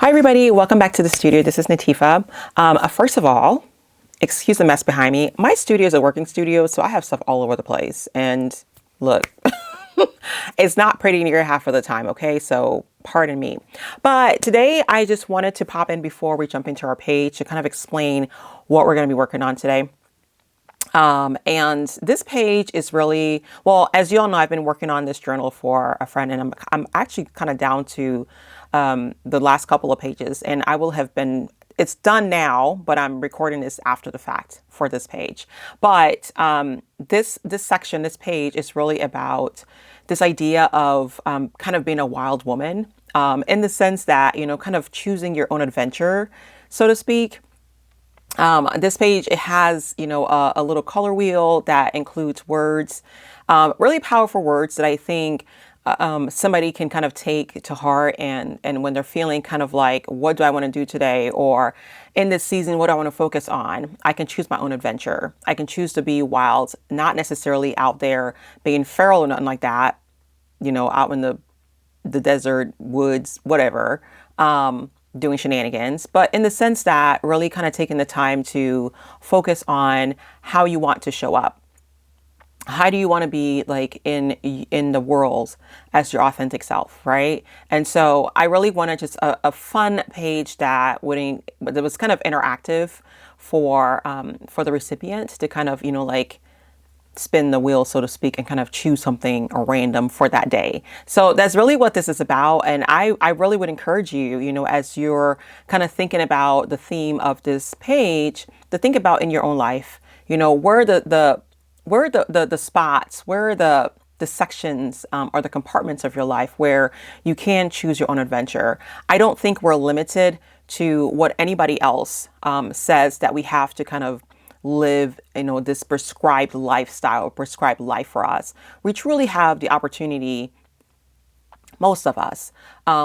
Hi everybody, welcome back to the studio. This is Natifa. First of all, excuse the mess behind me. My studio is a working studio, so I have stuff all over the place. And look, it's not pretty near half of the time, okay? So pardon me. But today I just wanted to pop in before we jump into our page to kind of explain what we're going to be working on today. And this page is really, well, as you all know, I've been working on this journal for a friend, and I'm actually kind of down to the last couple of pages, and I will have been, it's done now, but I'm recording this after the fact for this page. But this section, this page is really about this idea of kind of being a wild woman, in the sense that, you know, kind of choosing your own adventure, so to speak. This page, it has, you know, a little color wheel that includes words, really powerful words that I think somebody can kind of take to heart, and when they're feeling kind of like, what do I want to do today? Or in this season, what do I want to focus on? I can choose my own adventure. I can choose to be wild, not necessarily out there being feral or nothing like that, you know, out in the desert, woods, whatever. Doing shenanigans, but in the sense that really kind of taking the time to focus on how you want to show up. How do you want to be like in the world as your authentic self, right? And so I really wanted just a fun page that was kind of interactive for the recipient to kind of, you know, like spin the wheel, so to speak, and kind of choose something random for that day. So that's really what this is about. And I really would encourage you, you know, as you're kind of thinking about the theme of this page, to think about in your own life, you know, where are the spots, where are the sections or the compartments of your life where you can choose your own adventure. I don't think we're limited to what anybody else says that we have to kind of live, you know, this prescribed lifestyle, prescribed life for us. We truly have the opportunity, most of us,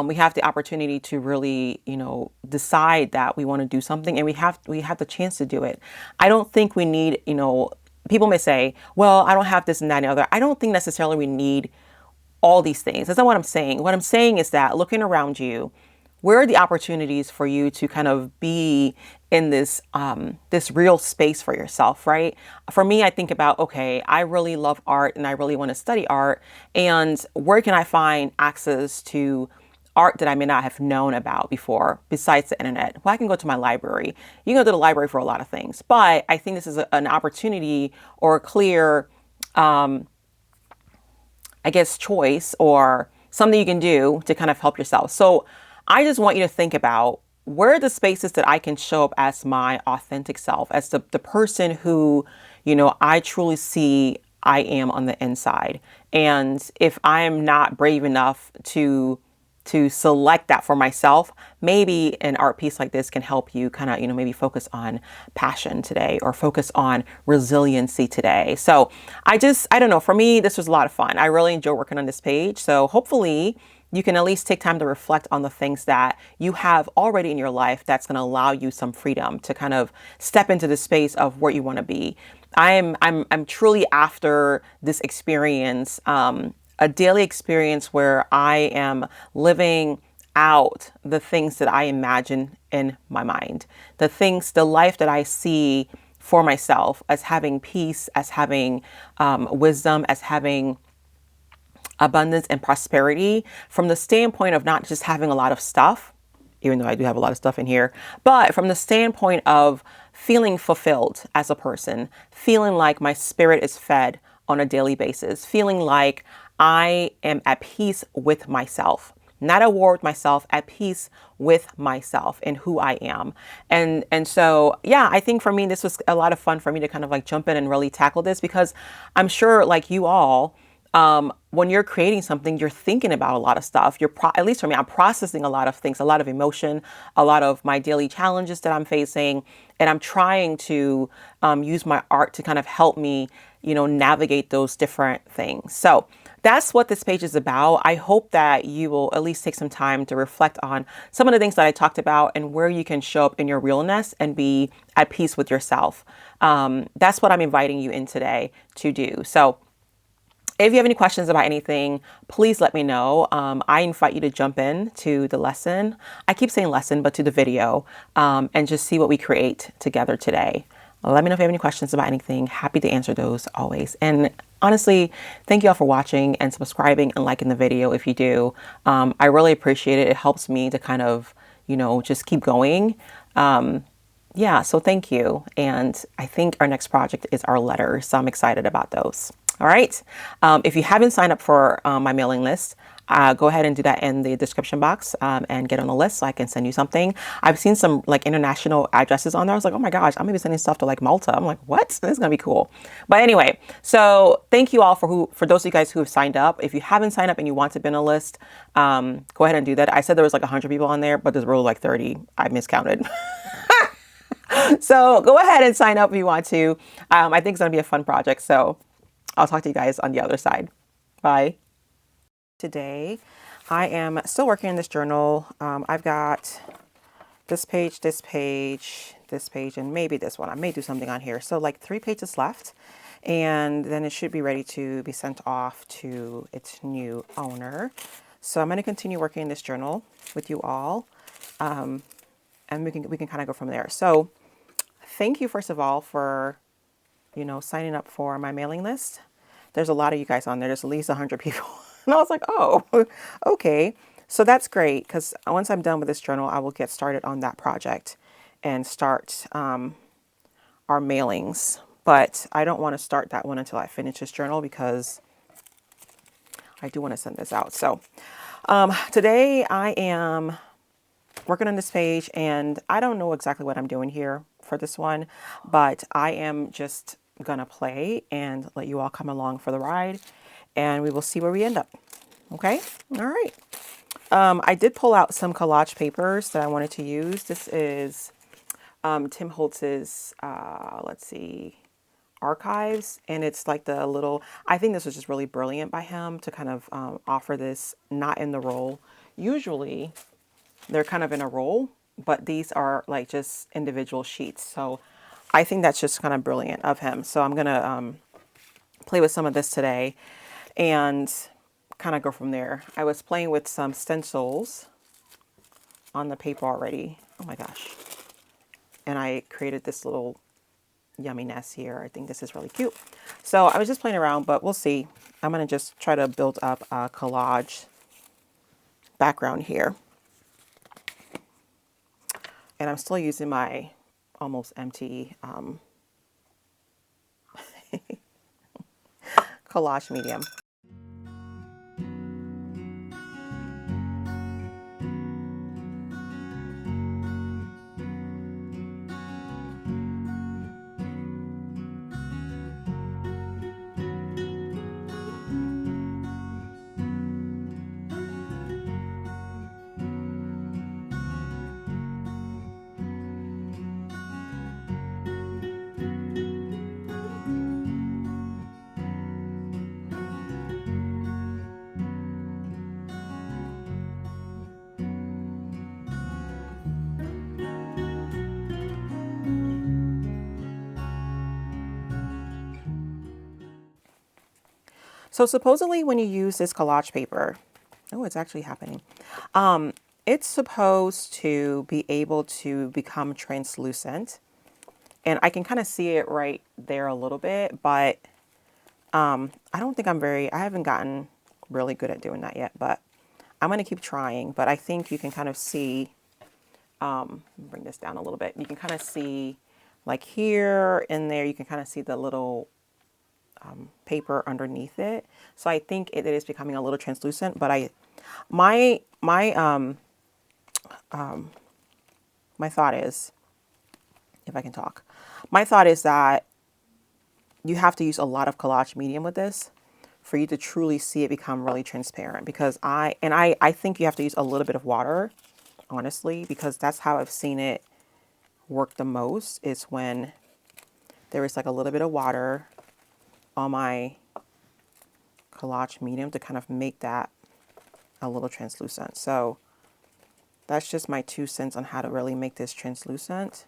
we have the opportunity to really, you know, decide that we want to do something, and we have the chance to do it. I don't think we need, you know, people may say, well, I don't have this and that and the other. I don't think necessarily we need all these things. That's not what I'm saying. What I'm saying is that looking around you, where are the opportunities for you to kind of be in this this real space for yourself, right? For me, I think about, okay, I really love art and I really want to study art, and where can I find access to art that I may not have known about before besides the internet? Well, I can go to my library. You can go to the library for a lot of things, but I think this is an opportunity or a clear, I guess, choice or something you can do to kind of help yourself. So I just want you to think about, where are the spaces that I can show up as my authentic self, as the person who, you know, I truly see I am on the inside. And if I am not brave enough to select that for myself, maybe an art piece like this can help you kind of, you know, maybe focus on passion today or focus on resiliency today. So I don't know, for me, this was a lot of fun. I really enjoy working on this page. So hopefully you can at least take time to reflect on the things that you have already in your life that's going to allow you some freedom to kind of step into the space of where you want to be. I'm truly after this experience, a daily experience where I am living out the things that I imagine in my mind, the life that I see for myself as having peace, as having wisdom, as having abundance and prosperity, from the standpoint of not just having a lot of stuff, even though I do have a lot of stuff in here, but from the standpoint of feeling fulfilled as a person, feeling like my spirit is fed on a daily basis, feeling like I am at peace with myself, not at war with myself, at peace with myself and who I am. And so, yeah, I think for me, this was a lot of fun for me to kind of like jump in and really tackle this, because I'm sure, like you all, when you're creating something, you're thinking about a lot of stuff. At least for me, I'm processing a lot of things, a lot of emotion, a lot of my daily challenges that I'm facing. And I'm trying to use my art to kind of help me, you know, navigate those different things. So that's what this page is about. I hope that you will at least take some time to reflect on some of the things that I talked about and where you can show up in your realness and be at peace with yourself. That's what I'm inviting you in today to do. So If you have any questions about anything, please let me know. I invite you to jump in to the lesson. I keep saying lesson, but to the video, and just see what we create together today. Let me know if you have any questions about anything. Happy to answer those always. And honestly, thank you all for watching and subscribing and liking the video if you do. I really appreciate it. It helps me to kind of, you know, just keep going. Yeah, so thank you. And I think our next project is our letters, so I'm excited about those. All right. If you haven't signed up for my mailing list, go ahead and do that in the description box and get on the list so I can send you something. I've seen some like international addresses on there. I was like, oh my gosh, I'm gonna be sending stuff to like Malta. I'm like, what? This is gonna be cool. But anyway, so thank you all for those of you guys who have signed up. If you haven't signed up and you want to be on a list, go ahead and do that. I said there was like 100 people on there, but there's really like 30. I miscounted. So go ahead and sign up if you want to. I think it's gonna be a fun project. So I'll talk to you guys on the other side. Bye. Today, I am still working in this journal. I've got this page, this page, this page, and maybe this one. I may do something on here. So like 3 pages left, and then it should be ready to be sent off to its new owner. So I'm going to continue working in this journal with you all, and we can kind of go from there. So thank you, first of all, for, you know, signing up for my mailing list. There's a lot of you guys on there. There's at least 100 people. And I was like, oh, okay. So that's great, because once I'm done with this journal, I will get started on that project and start our mailings. But I don't want to start that one until I finish this journal, because I do want to send this out. So today I am working on this page, and I don't know exactly what I'm doing here for this one, but I am just gonna play and let you all come along for the ride, and we will see where we end up. Okay. All right. I did pull out some collage papers that I wanted to use. This is Tim Holtz's, let's see, archives. And it's like the little, I think this was just really brilliant by him to kind of offer this not in the roll. Usually they're kind of in a roll, but these are like just individual sheets. So I think that's just kind of brilliant of him. So I'm going to play with some of this today and kind of go from there. I was playing with some stencils on the paper already. Oh my gosh. And I created this little yummy nest here. I think this is really cute. So I was just playing around, but we'll see. I'm going to just try to build up a collage background here. And I'm still using my almost empty collage medium. So supposedly when you use this collage paper, oh, it's actually happening. It's supposed to be able to become translucent. And I can kind of see it right there a little bit, but I don't think I haven't gotten really good at doing that yet, but I'm going to keep trying. But I think you can kind of see, bring this down a little bit. You can kind of see like here and there, you can kind of see the little paper underneath it. So I think it is becoming a little translucent, but my thought is, if I can talk, my thought is that you have to use a lot of collage medium with this for you to truly see it become really transparent, because I think you have to use a little bit of water, honestly, because that's how I've seen it work the most, is when there is like a little bit of water on my collage medium to kind of make that a little translucent. So that's just my 2 cents on how to really make this translucent.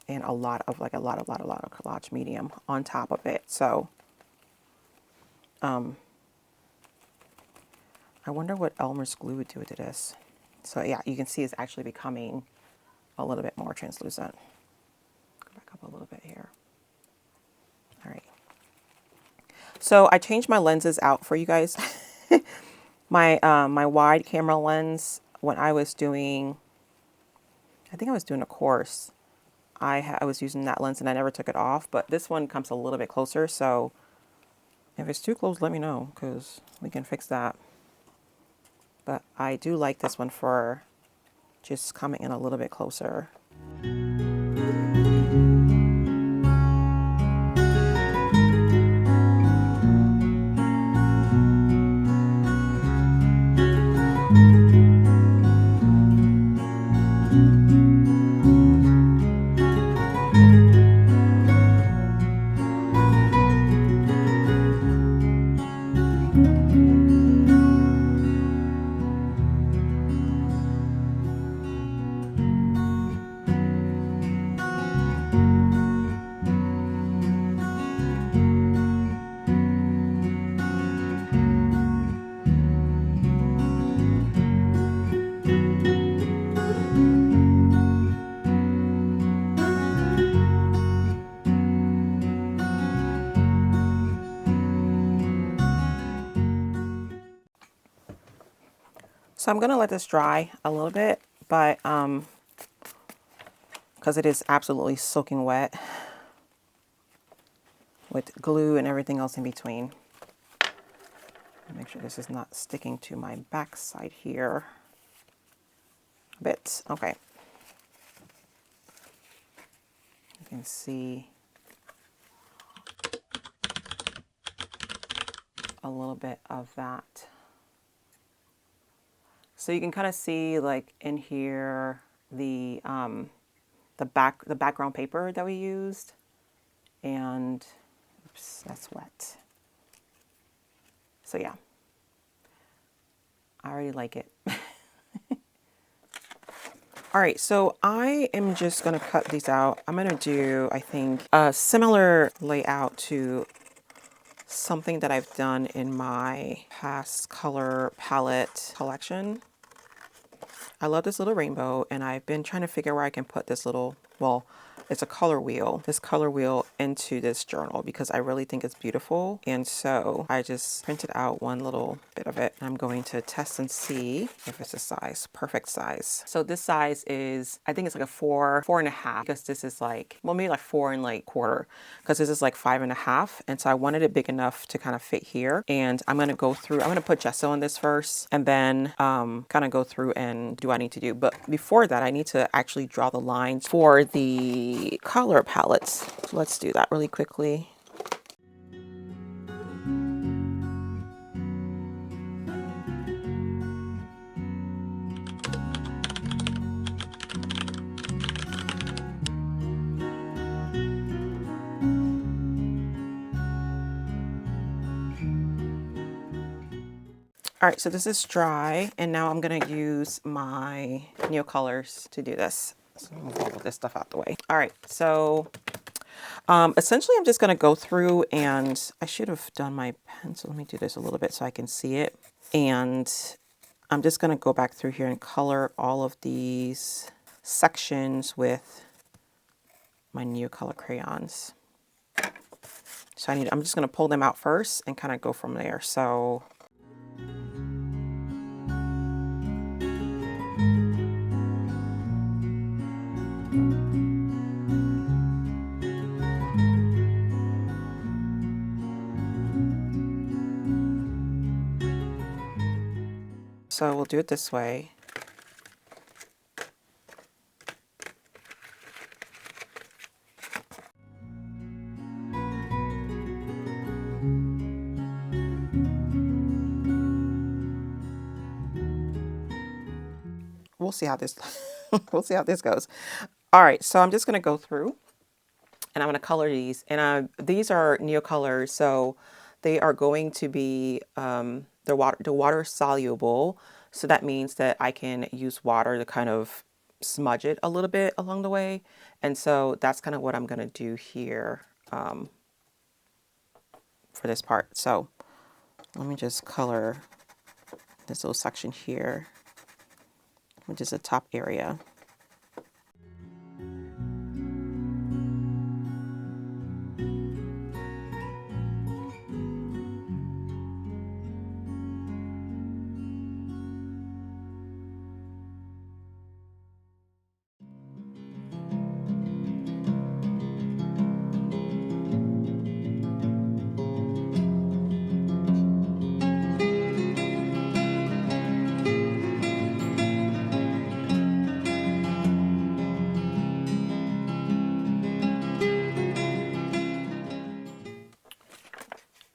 And a lot of collage medium on top of it. So I wonder what Elmer's glue would do to this. So yeah, you can see it's actually becoming a little bit more translucent. Go back up a little bit here. All right. So I changed my lenses out for you guys. My wide camera lens, when I was doing, I think I was doing a course, I was using that lens and I never took it off, but this one comes a little bit closer. So if it's too close, let me know because we can fix that. But I do like this one for just coming in a little bit closer. So I'm gonna let this dry a little bit, but because it is absolutely soaking wet with glue and everything else in between. Make sure this is not sticking to my back side here a bit. Okay. You can see a little bit of that. So you can kind of see like in here the background paper that we used, and oops, that's wet. So yeah, I already like it. All right, so I am just gonna cut these out. I'm gonna do, I think, a similar layout to something that I've done in my past color palette collection. I love this little rainbow, and I've been trying to figure where I can put this little, well, it's a color wheel, this color wheel into this journal because I really think it's beautiful. And so I just printed out one little bit of it. I'm going to test and see if it's a size, perfect size. So this size is, I think it's like a 4.5, because this is like, well, maybe like 4 and like quarter, because this is like 5.5. And so I wanted it big enough to kind of fit here. And I'm going to go through, I'm going to put gesso on this first and then kind of go through and do what I need to do. But before that, I need to actually draw the lines for the color palettes. So let's do that really quickly. All right, so this is dry, and now I'm gonna use my Neocolors to do this. So I'm gonna move all of this stuff out the way. All right, so essentially I'm just gonna go through, and I should have done my pencil. Let me do this a little bit so I can see it. And I'm just gonna go back through here and color all of these sections with my Neocolor crayons. So I'm just gonna pull them out first and kind of go from there. So we'll do it this way. We'll see how this we'll see how this goes. All right, so I'm just going to go through and I'm going to color these. And these are Neocolors, so they are going to be they're water soluble. So that means that I can use water to kind of smudge it a little bit along the way. And so that's kind of what I'm going to do here for this part. So Let me just color this little section here, which is the top area.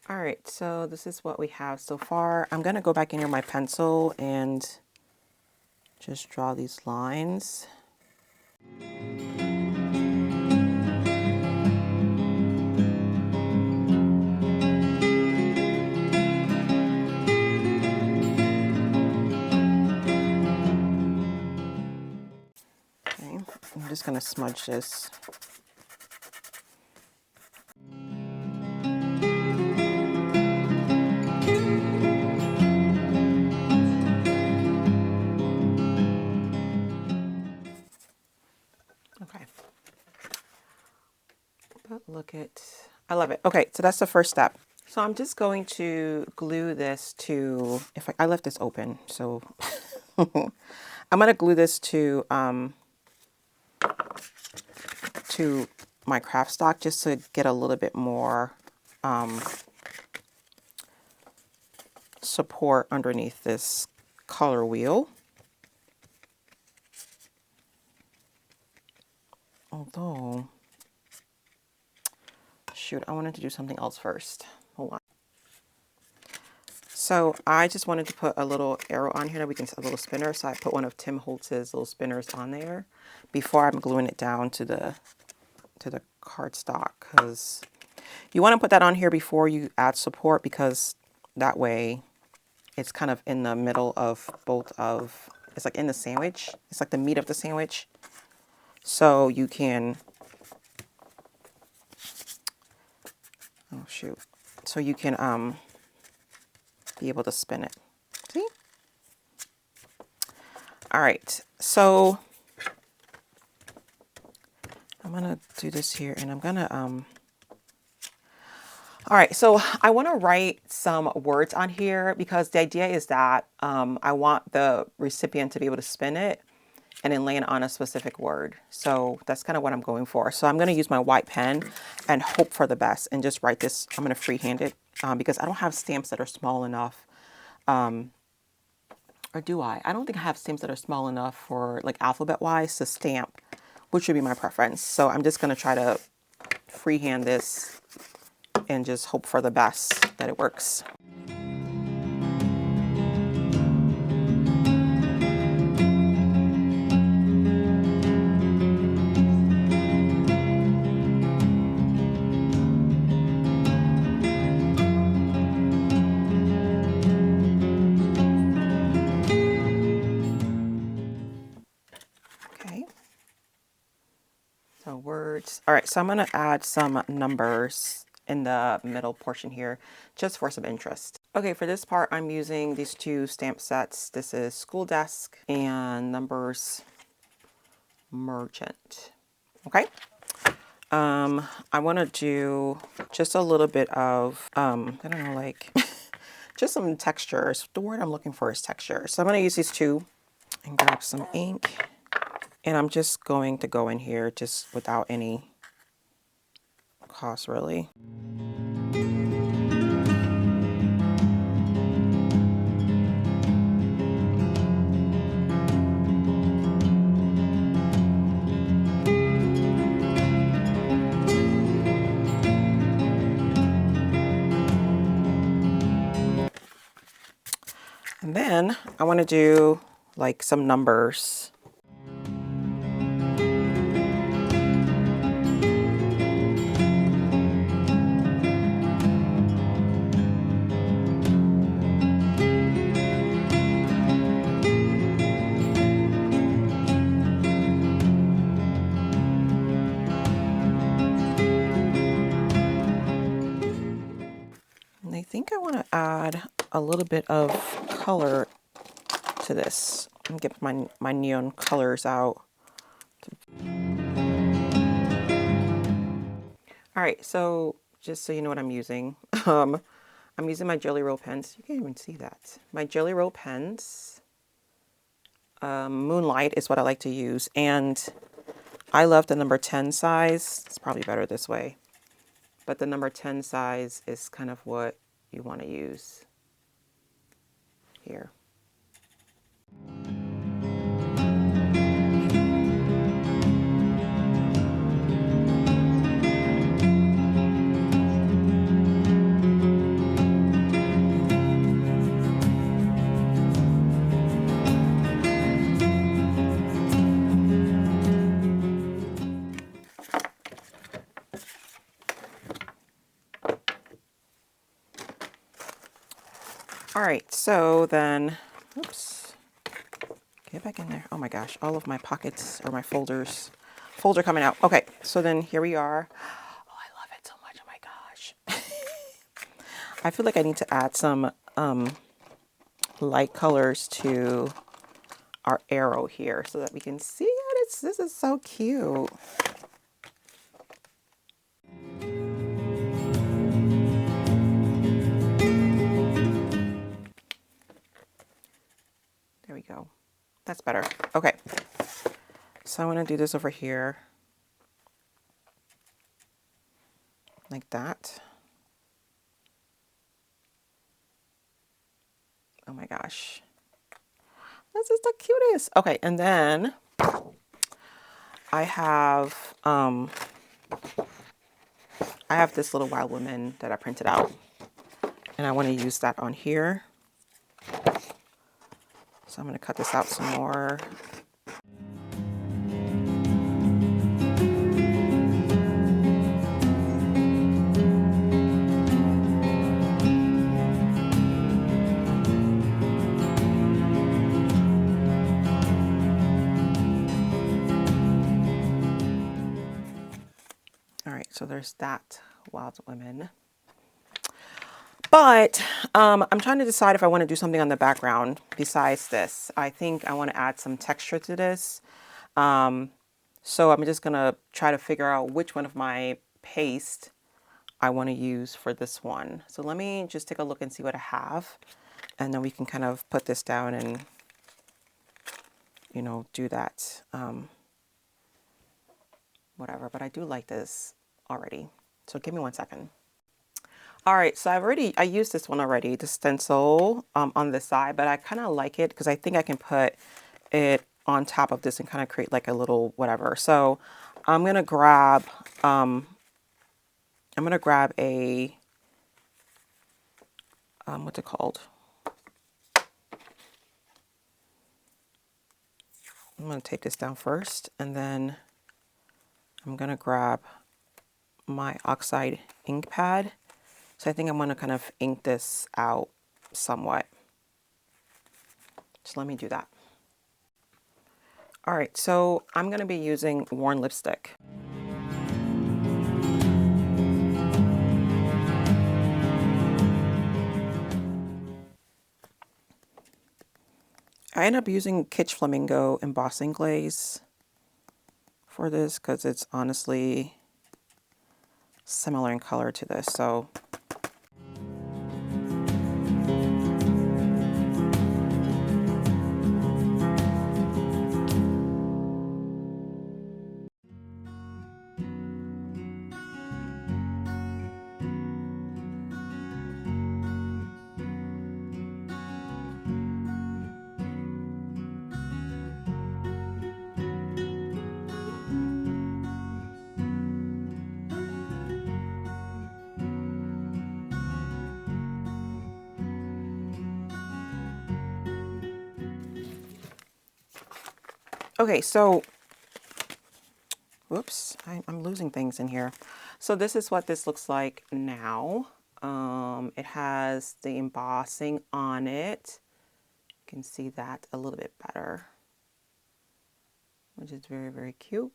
All right, so this is what we have so far. I'm gonna go back in here with my pencil and just draw these lines. Okay, I'm just gonna smudge this. Okay. But look at, I love it. Okay, so that's the first step. So I'm just going to glue this to, if I left this open, so I'm gonna glue this to my craft stock just to get a little bit more support underneath this color wheel. Although, shoot, I wanted to do something else first. Hold on. So I just wanted to put a little arrow on here that we can, a little spinner. So I put one of Tim Holtz's little spinners on there before I'm gluing it down to the cardstock, because you want to put that on here before you add support, because that way it's kind of in the middle of both of, it's like in the sandwich. It's like the meat of the sandwich. So you can, oh shoot. So you can be able to spin it. See? All right. So I'm gonna do this here, and I'm gonna all right, so I want to write some words on here, because the idea is that I want the recipient to be able to spin it and then land on a specific word. So that's kind of what I'm going for. So I'm going to use my white pen and hope for the best and just write this. I'm going to freehand it because I don't have stamps that are small enough. Or do I? I don't think I have stamps that are small enough for like alphabet wise to stamp, which would be my preference. So I'm just going to try to freehand this and just hope for the best that it works. Okay. So words. All right, so I'm going to add some numbers in the middle portion here, just for some interest. Okay, for this part, I'm using these two stamp sets. This is School Desk and Numbers Merchant. Okay. I want to do just a little bit of, I don't know, like just some textures. The word I'm looking for is texture. So I'm going to use these two and grab some ink. And I'm just going to go in here just without any cost, really. And then I want to do like some numbers. And I think I want to add a little bit of color to this. Let me get my neon colors out. All right, so just so you know what I'm using, I'm using my Jelly Roll pens. You can't even see that. My Jelly Roll pens. Moonlight is what I like to use, and I love the number 10 size. It's probably better this way, but the number 10 size is kind of what you want to use here. All right, so then, oops, get back in there. Oh my gosh, all of my pockets or my folder coming out. Okay, so then here we are. Oh, I love it so much. Oh my gosh. I feel like I need to add some light colors to our arrow here so that we can see it. This is so cute. There we go. That's better. Okay. So I'm going to do this over here. Like that. Oh my gosh. This is the cutest. Okay, and then I have this little Wild Woman that I printed out. And I want to use that on here. So I'm going to cut this out some more. All right, so there's that Wild Women. But I'm trying to decide if I want to do something on the background besides this. I think I want to add some texture to this. So I'm just going to try to figure out which one of my paste I want to use for this one. So let me just take a look and see what I have. And then we can kind of put this down and, you know, do that. Whatever, but I do like this already. So give me 1 second. All right, so I used this one already, the stencil on this side, but I kind of like it because I think I can put it on top of this and kind of create like a little whatever. So I'm gonna grab a what's it called? I'm gonna take this down first, and then I'm gonna grab my oxide ink pad. So I think I'm gonna kind of ink this out somewhat. So let me do that. All right, so I'm gonna be using Worn lipstick. I end up using Kitsch Flamingo embossing glaze for this because it's honestly similar in color to this. So okay, so, whoops, I'm losing things in here. So this is what this looks like now. It has the embossing on it. You can see that a little bit better, which is very, very cute.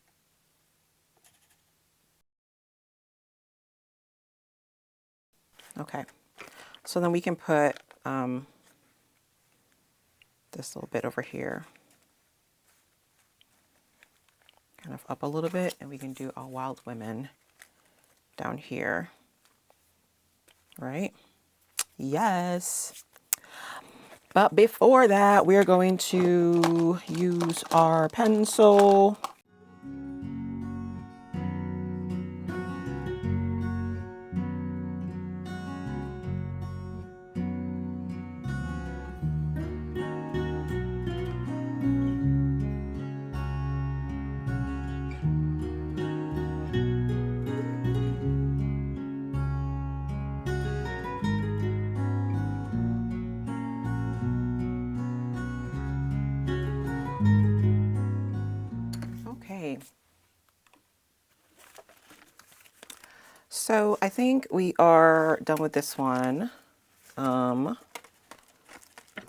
Okay, So then we can put this little bit over here, kind of up a little bit, and we can do our wild women down here, right? Yes. But before that, we're going to use our pencil. Okay. So I think we are done with this one. Let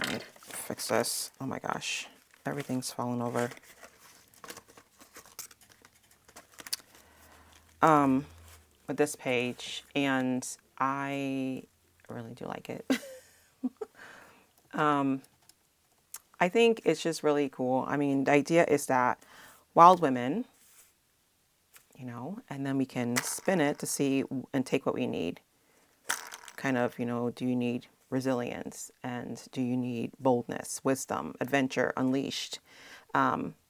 me fix this. Oh my gosh, everything's falling over. With this page, and I really do like it. I think it's just really cool. I mean, the idea is that wild women, you know, and then we can spin it to see and take what we need. Kind of, you know, do you need resilience, and do you need boldness, wisdom, adventure, unleashed,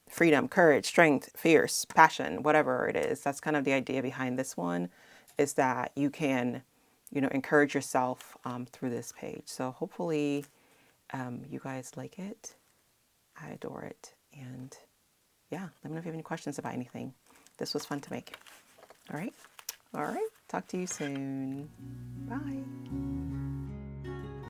freedom, courage, strength, fierce, passion, whatever it is. That's kind of the idea behind this one, is that you can, you know, encourage yourself through this page. So hopefully you guys like it. I adore it. And yeah, let me know if you have any questions about anything. This was fun to make. All right. All right. Talk to you soon. Bye.